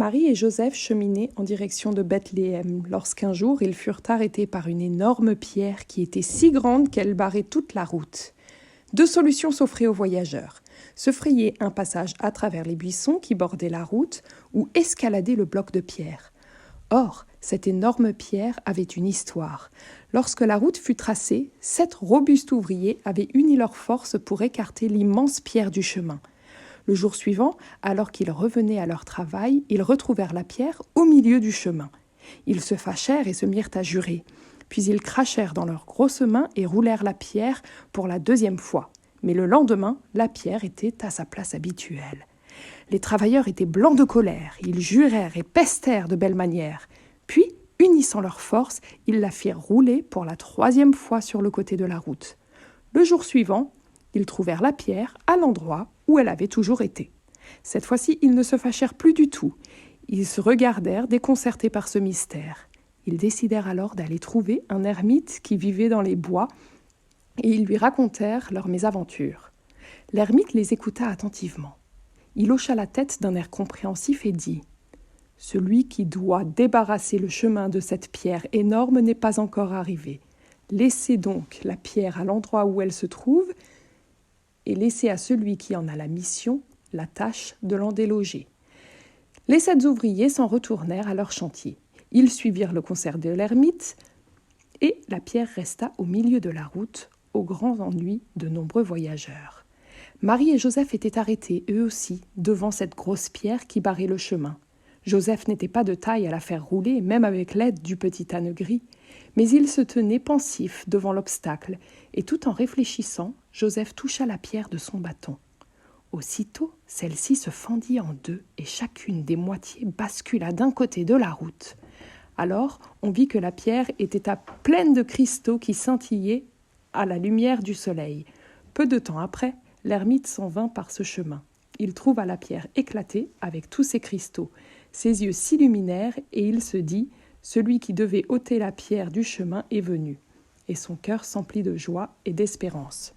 Marie et Joseph cheminaient en direction de Bethléem lorsqu'un jour ils furent arrêtés par une énorme pierre qui était si grande qu'elle barrait toute la route. Deux solutions s'offraient aux voyageurs: se frayer un passage à travers les buissons qui bordaient la route ou escalader le bloc de pierre. Or, cette énorme pierre avait une histoire. Lorsque la route fut tracée, 7 robustes ouvriers avaient uni leurs forces pour écarter l'immense pierre du chemin. Le jour suivant, alors qu'ils revenaient à leur travail, ils retrouvèrent la pierre au milieu du chemin. Ils se fâchèrent et se mirent à jurer. Puis ils crachèrent dans leurs grosses mains et roulèrent la pierre pour la 2e fois. Mais le lendemain, la pierre était à sa place habituelle. Les travailleurs étaient blancs de colère, ils jurèrent et pestèrent de belle manière. Puis, unissant leurs forces, ils la firent rouler pour la 3e fois sur le côté de la route. Le jour suivant, ils trouvèrent la pierre à l'endroit où elle avait toujours été. Cette fois-ci, ils ne se fâchèrent plus du tout. Ils se regardèrent déconcertés par ce mystère. Ils décidèrent alors d'aller trouver un ermite qui vivait dans les bois et ils lui racontèrent leur mésaventure. L'ermite les écouta attentivement. Il hocha la tête d'un air compréhensif et dit : « Celui qui doit débarrasser le chemin de cette pierre énorme n'est pas encore arrivé. Laissez donc la pierre à l'endroit où elle se trouve et laissez à celui qui en a la mission la tâche de l'en déloger. » Les 7 ouvriers s'en retournèrent à leur chantier. Ils suivirent le conseil de l'ermite et la pierre resta au milieu de la route, au grand ennui de nombreux voyageurs. Marie et Joseph étaient arrêtés, eux aussi, devant cette grosse pierre qui barrait le chemin. Joseph n'était pas de taille à la faire rouler, même avec l'aide du petit âne gris, mais il se tenait pensif devant l'obstacle, et tout en réfléchissant, Joseph toucha la pierre de son bâton. Aussitôt, celle-ci se fendit en deux, et chacune des moitiés bascula d'un côté de la route. Alors, on vit que la pierre était pleine de cristaux qui scintillaient à la lumière du soleil. Peu de temps après, l'ermite s'en vint par ce chemin. Il trouva la pierre éclatée avec tous ses cristaux. Ses yeux s'illuminèrent et il se dit : celui qui devait ôter la pierre du chemin est venu. Et son cœur s'emplit de joie et d'espérance.